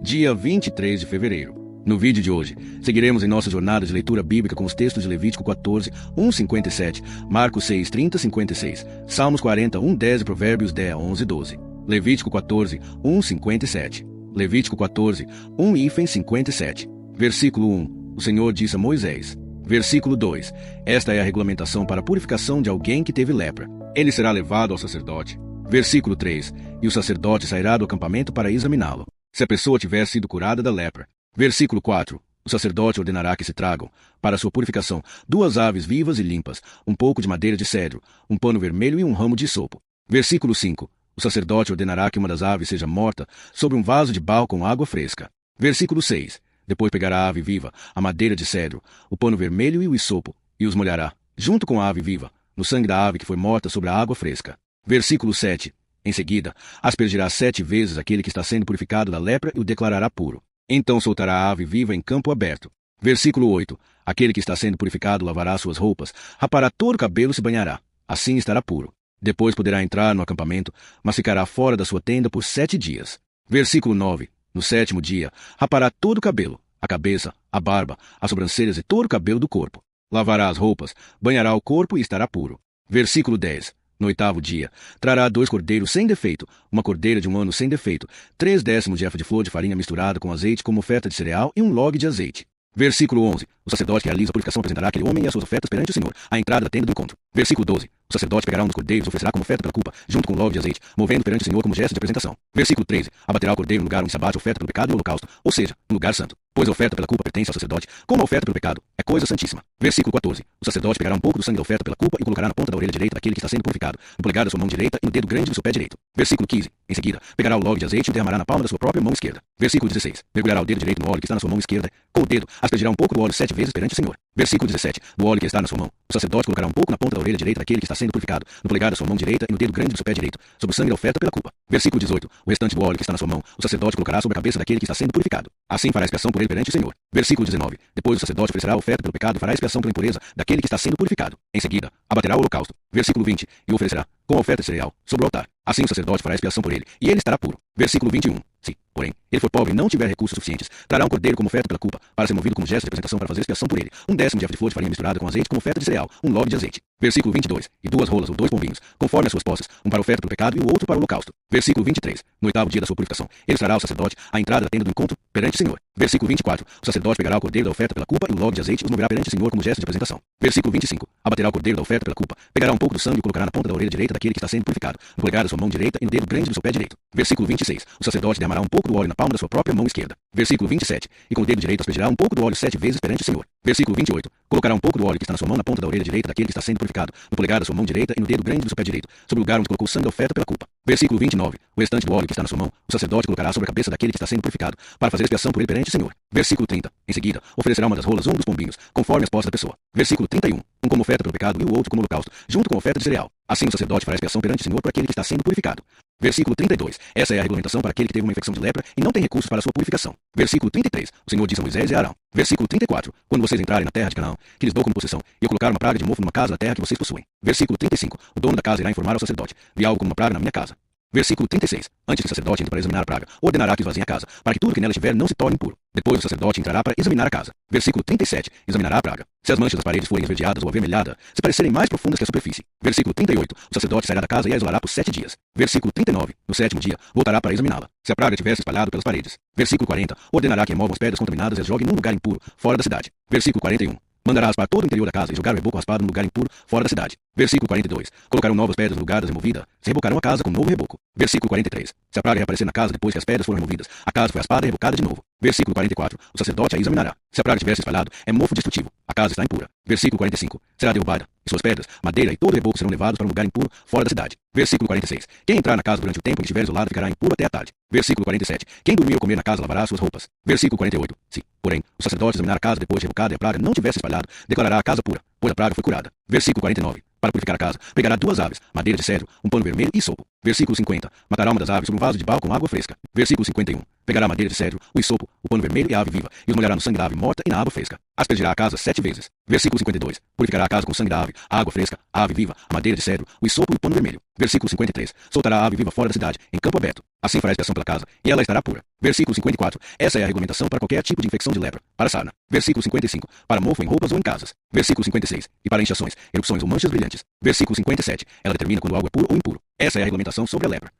Dia 23 de fevereiro. No vídeo de hoje, seguiremos em nossa jornada de leitura bíblica com os textos de Levítico 14, 1:57, Marcos 6, 30, 56, Salmos 40, 1:10 e Provérbios 10, 11, 12. Levítico 14, 1:57. Levítico 14, 1:57. Versículo 1. O Senhor disse a Moisés. Versículo 2. Esta é a regulamentação para a purificação de alguém que teve lepra. Ele será levado ao sacerdote. Versículo 3. E o sacerdote sairá do acampamento para examiná-lo, se a pessoa tiver sido curada da lepra. Versículo 4. O sacerdote ordenará que se tragam, para sua purificação, 2 aves vivas e limpas, um pouco de madeira de cedro, um pano vermelho e um ramo de hisopo. Versículo 5. O sacerdote ordenará que uma das aves seja morta sobre um vaso de barro com água fresca. Versículo 6. Depois pegará a ave viva, a madeira de cedro, o pano vermelho e o hisopo, e os molhará, junto com a ave viva, no sangue da ave que foi morta sobre a água fresca. Versículo 7. Em seguida, aspergirá 7 vezes aquele que está sendo purificado da lepra e o declarará puro. Então soltará a ave viva em campo aberto. Versículo 8. Aquele que está sendo purificado lavará suas roupas, rapará todo o cabelo e se banhará. Assim estará puro. Depois poderá entrar no acampamento, mas ficará fora da sua tenda por 7 dias. Versículo 9. No 7º dia, rapará todo o cabelo, a cabeça, a barba, as sobrancelhas e todo o cabelo do corpo. Lavará as roupas, banhará o corpo e estará puro. Versículo 10. No 8º dia, trará 2 cordeiros sem defeito, uma cordeira de 1 ano sem defeito, 3/10 de efa de flor de farinha misturada com azeite como oferta de cereal e um log de azeite. Versículo 11. O sacerdote que realiza a purificação apresentará aquele homem e as suas ofertas perante o Senhor, à entrada da tenda do encontro. Versículo 12. O sacerdote pegará um dos cordeiros e oferecerá como oferta pela culpa, junto com um log de azeite, movendo perante o Senhor como gesto de apresentação. Versículo 13. Abaterá o cordeiro no lugar onde se abate a oferta pelo pecado e o holocausto, ou seja, no lugar santo. Pois a oferta pela culpa pertence ao sacerdote, como a oferta pelo pecado é coisa santíssima. Versículo 14. O sacerdote pegará um pouco do sangue da oferta pela culpa e o colocará na ponta da orelha direita daquele que está sendo purificado, no polegar da sua mão direita e no dedo grande do seu pé direito. Versículo 15. Em seguida, pegará o log de azeite e o derramará na palma da sua própria mão esquerda. Versículo 16. Mergulhará o dedo direito no óleo que está na sua mão esquerda, com o dedo, aspergirá um pouco do óleo 7 vezes perante o Senhor. Versículo 17. Do óleo que está na sua mão, o sacerdote colocará um pouco na ponta da orelha direita daquele que está sendo purificado, no polegar da sua mão direita e no dedo grande do seu pé direito, sobre o sangue da oferta pela culpa. Versículo 18. O restante do óleo que está na sua mão, o sacerdote colocará sobre a cabeça daquele que está sendo purificado. Assim fará expiação por ele perante o Senhor. Versículo 19. Depois o sacerdote oferecerá a oferta pelo pecado e fará expiação pela impureza daquele que está sendo purificado. Em seguida, abaterá o holocausto. Versículo 20. E o oferecerá, com a oferta de cereal, sobre o altar. Assim o sacerdote fará expiação por ele, e ele estará puro. Versículo 21. Se, porém, ele for pobre e não tiver recursos suficientes, trará um cordeiro como oferta pela culpa, para ser movido como gesto de apresentação para fazer expiação por ele, 1/10 de efa de flor de farinha misturada com azeite como oferta de cereal, um log de azeite. Versículo 22. E 2 rolas ou 2 pombinhos, conforme as suas posses, um para a oferta pelo pecado e o outro para o holocausto. Versículo 23. No 8º dia da sua purificação, ele trará ao sacerdote à entrada da tenda do encontro perante o Senhor. Versículo 24. O sacerdote pegará o cordeiro da oferta pela culpa e o log de azeite e os moverá perante o Senhor como gesto de apresentação. Versículo 25. Abaterá o cordeiro da oferta pela culpa, pegará um pouco do sangue e o colocará na ponta da orelha direita daquele que está sendo purificado, no polegar da sua mão direita e no dedo grande do seu pé direito. Versículo 26. O sacerdote derramará um pouco do óleo na palma da sua própria mão esquerda. Versículo 27. E com o dedo direito aspergirá um pouco do óleo 7 vezes perante o Senhor. Versículo 28. Colocará um pouco do óleo que está na sua mão na ponta da orelha direita daquele que está sendo purificado, no polegar da sua mão direita e no dedo grande do seu pé direito, sobre o lugar onde colocou o sangue da oferta pela culpa. Versículo 29. O restante do óleo que está na sua mão, o sacerdote colocará sobre a cabeça daquele que está sendo purificado, para fazer expiação por ele perante o Senhor. Versículo 30. Em seguida, oferecerá uma das rolas ou um dos pombinhos, conforme as posses da pessoa. Versículo 31. Um como oferta pelo pecado e o outro como holocausto, junto com a oferta de cereal. Assim o sacerdote fará expiação perante o Senhor por aquele que está sendo purificado. Versículo 32. Essa é a regulamentação para aquele que teve uma infecção de lepra e não tem recursos para a sua purificação. Versículo 33. O Senhor disse a Moisés e a Arão. Versículo 34. Quando vocês entrarem na terra de Canaã, que lhes dou como possessão, e eu colocar uma praga de mofo numa casa da terra que vocês possuem. Versículo 35. O dono da casa irá informar ao sacerdote: vi algo como uma praga na minha casa. Versículo 36. Antes que o sacerdote entre para examinar a praga, ordenará que esvaziem a casa, para que tudo que nela estiver não se torne impuro. Depois o sacerdote entrará para examinar a casa. Versículo 37. Examinará a praga. Se as manchas das paredes forem esverdeadas ou avermelhadas, se parecerem mais profundas que a superfície. Versículo 38. O sacerdote sairá da casa e a isolará por 7 dias. Versículo 39. No 7º dia, voltará para examiná-la, se a praga tivesse espalhado pelas paredes. Versículo 40. Ordenará que removam as pedras contaminadas e as joguem num lugar impuro, fora da cidade. Versículo 41. Mandará raspar todo o interior da casa e jogar o reboco raspado num lugar impuro, fora da cidade. Versículo 42. Colocarão novas pedras no lugar das removidas, se rebocarão a casa com um novo reboco. Versículo 43. Se a praga reaparecer na casa depois que as pedras foram removidas, a casa foi raspada e rebocada de novo. Versículo 44. O sacerdote a examinará. Se a praga tivesse espalhado, é mofo destrutivo. A casa está impura. Versículo 45. Será derrubada, e suas pedras, madeira e todo o reboco serão levados para um lugar impuro, fora da cidade. Versículo 46. Quem entrar na casa durante o tempo em que estiver isolado ficará impuro até a tarde. Versículo 47. Quem dormir ou comer na casa lavará suas roupas. Versículo 48. Se, porém, o sacerdote examinar a casa depois de revocada e a praga não tivesse espalhado, declarará a casa pura, pois a praga foi curada. Versículo 49. Para purificar a casa, pegará 2 aves, madeira de cedro, um pano vermelho e hisopo. Versículo 50. Matará uma das aves sobre um vaso de barro com água fresca. Versículo 51. Pegará a madeira de cedro, o isopo, o pano vermelho e a ave viva, e os molhará no sangue da ave morta e na água fresca. Aspergirá a casa 7 vezes. Versículo 52. Purificará a casa com o sangue da ave, a água fresca, a ave viva, a madeira de cedro, o isopo e o pano vermelho. Versículo 53. Soltará a ave viva fora da cidade, em campo aberto. Assim fará expiação pela casa, e ela estará pura. Versículo 54. Essa é a regulamentação para qualquer tipo de infecção de lepra. Para sarna. Versículo 55. Para mofo em roupas ou em casas. Versículo 56. E para inchações, erupções ou manchas brilhantes. Versículo 57. Ela determina quando algo é puro ou impuro. Essa é a regulamentação sobre a lepra.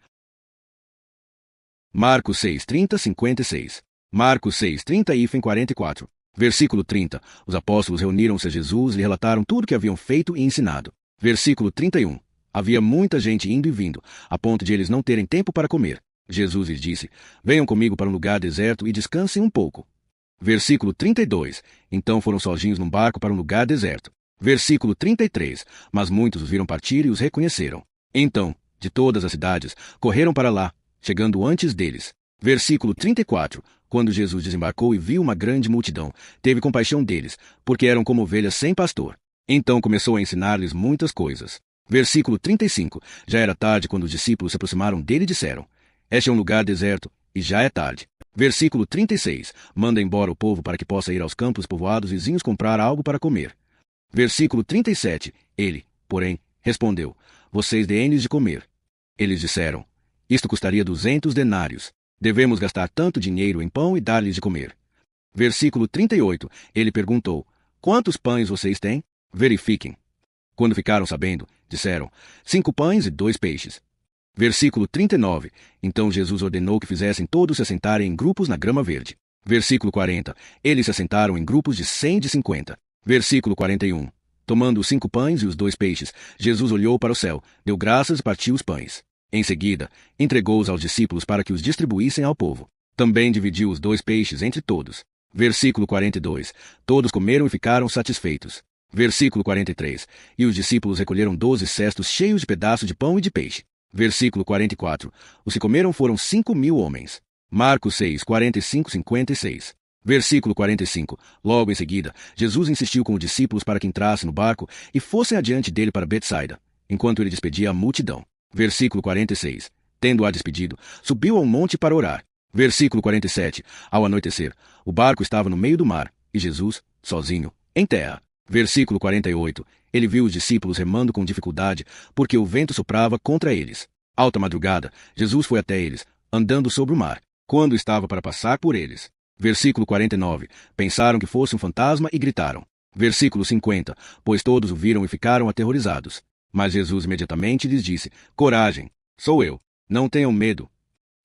Marcos 6, 30, 56. Marcos 6, 30 e 44. Versículo 30. Os apóstolos reuniram-se a Jesus e lhe relataram tudo o que haviam feito e ensinado. Versículo 31. Havia muita gente indo e vindo, a ponto de eles não terem tempo para comer. Jesus lhes disse: venham comigo para um lugar deserto e descansem um pouco. Versículo 32. Então foram sozinhos num barco para um lugar deserto. Versículo 33. Mas muitos os viram partir e os reconheceram. Então, de todas as cidades, correram para lá, chegando antes deles. Versículo 34. Quando Jesus desembarcou e viu uma grande multidão, teve compaixão deles, porque eram como ovelhas sem pastor. Então começou a ensinar-lhes muitas coisas. Versículo 35. Já era tarde quando os discípulos se aproximaram dele e disseram: este é um lugar deserto, e já é tarde. Versículo 36. Manda embora o povo para que possa ir aos campos povoados vizinhos comprar algo para comer. Versículo 37. Ele, porém, respondeu: vocês dêem-lhes de comer. Eles disseram: isto custaria 200 denários. Devemos gastar tanto dinheiro em pão e dar-lhes de comer. Versículo 38. Ele perguntou: quantos pães vocês têm? Verifiquem. Quando ficaram sabendo, disseram: 5 pães e 2 peixes. Versículo 39. Então Jesus ordenou que fizessem todos se assentarem em grupos na grama verde. Versículo 40. Eles se assentaram em grupos de 100 e de 50. Versículo 41. Tomando os 5 pães e os 2 peixes, Jesus olhou para o céu, deu graças e partiu os pães. Em seguida, entregou-os aos discípulos para que os distribuíssem ao povo. Também dividiu os 2 peixes entre todos. Versículo 42. Todos comeram e ficaram satisfeitos. Versículo 43. E os discípulos recolheram 12 cestos cheios de pedaços de pão e de peixe. Versículo 44. Os que comeram foram 5.000 homens. Marcos 6, 45, 56. Versículo 45. Logo em seguida, Jesus insistiu com os discípulos para que entrassem no barco e fossem adiante dele para Betsaida, enquanto ele despedia a multidão. Versículo 46. Tendo-a despedido, subiu ao monte para orar. Versículo 47. Ao anoitecer, o barco estava no meio do mar, e Jesus, sozinho, em terra. Versículo 48. Ele viu os discípulos remando com dificuldade, porque o vento soprava contra eles. Alta madrugada, Jesus foi até eles, andando sobre o mar, quando estava para passar por eles. Versículo 49. Pensaram que fosse um fantasma e gritaram. Versículo 50. Pois todos o viram e ficaram aterrorizados. Mas Jesus imediatamente lhes disse: coragem, sou eu, não tenham medo.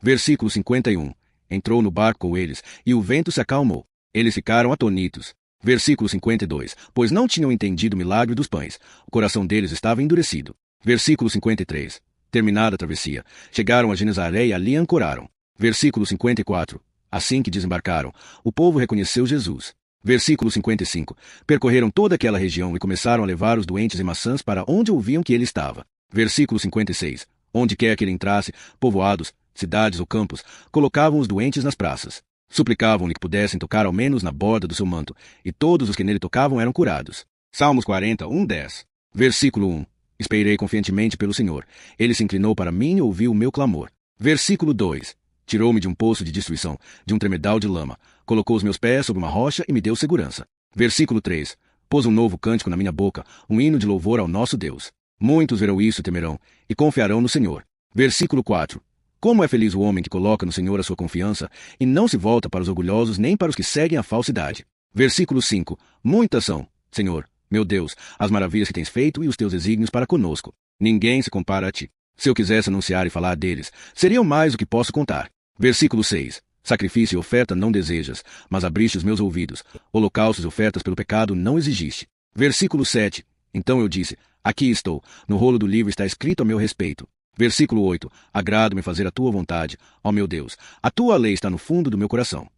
Versículo 51. Entrou no barco com eles, e o vento se acalmou. Eles ficaram atonitos. Versículo 52. Pois não tinham entendido o milagre dos pães. O coração deles estava endurecido. Versículo 53. Terminada a travessia, chegaram a Genezaré e ali ancoraram. Versículo 54. Assim que desembarcaram, o povo reconheceu Jesus. Versículo 55. Percorreram toda aquela região e começaram a levar os doentes em maçãs para onde ouviam que ele estava. Versículo 56. Onde quer que ele entrasse, povoados, cidades ou campos, colocavam os doentes nas praças. Suplicavam-lhe que pudessem tocar ao menos na borda do seu manto, e todos os que nele tocavam eram curados. Salmos 40, 10. Versículo 1. Esperei confiantemente pelo Senhor. Ele se inclinou para mim e ouviu o meu clamor. Versículo 2. Tirou-me de um poço de destruição, de um tremedal de lama. Colocou os meus pés sobre uma rocha e me deu segurança. Versículo 3. Pôs um novo cântico na minha boca, um hino de louvor ao nosso Deus. Muitos verão isso e temerão, e confiarão no Senhor. Versículo 4. Como é feliz o homem que coloca no Senhor a sua confiança, e não se volta para os orgulhosos nem para os que seguem a falsidade. Versículo 5. Muitas são, Senhor, meu Deus, as maravilhas que tens feito e os teus desígnios para conosco. Ninguém se compara a ti. Se eu quisesse anunciar e falar deles, seriam mais do que posso contar. Versículo 6. Sacrifício e oferta não desejas, mas abriste os meus ouvidos. Holocaustos e ofertas pelo pecado não exigiste. Versículo 7. Então eu disse: aqui estou, no rolo do livro está escrito a meu respeito. Versículo 8. Agrado-me fazer a tua vontade, ó meu Deus, a tua lei está no fundo do meu coração.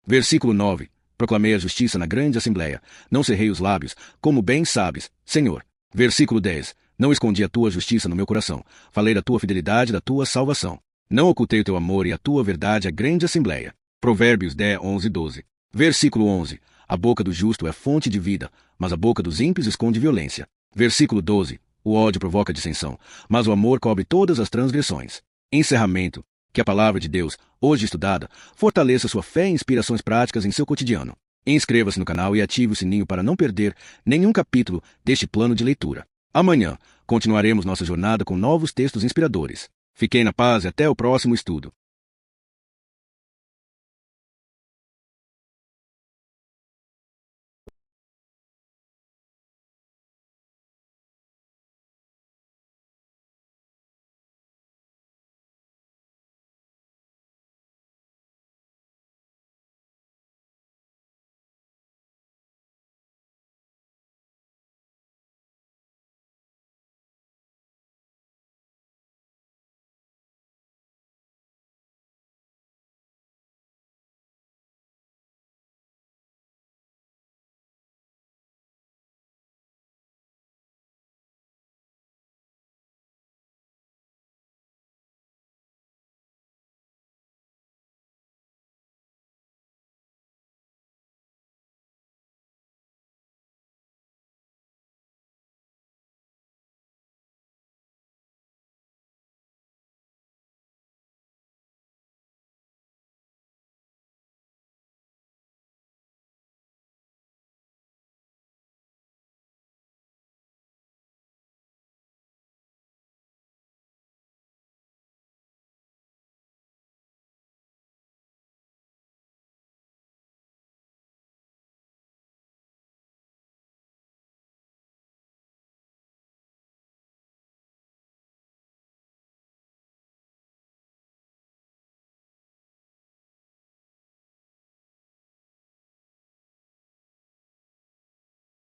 Versículo 9. Proclamei a justiça na grande assembleia, não cerrei os lábios, como bem sabes, Senhor. Versículo 10. Não escondi a tua justiça no meu coração, falei da tua fidelidade e da tua salvação. Não ocultei o teu amor e a tua verdade à grande assembleia. Provérbios 10, 11 e 12. Versículo 11. A boca do justo é fonte de vida, mas a boca dos ímpios esconde violência. Versículo 12. O ódio provoca dissensão, mas o amor cobre todas as transgressões. Encerramento. Que a palavra de Deus, hoje estudada, fortaleça sua fé e inspirações práticas em seu cotidiano. Inscreva-se no canal e ative o sininho para não perder nenhum capítulo deste plano de leitura. Amanhã, continuaremos nossa jornada com novos textos inspiradores. Fiquem na paz e até o próximo estudo.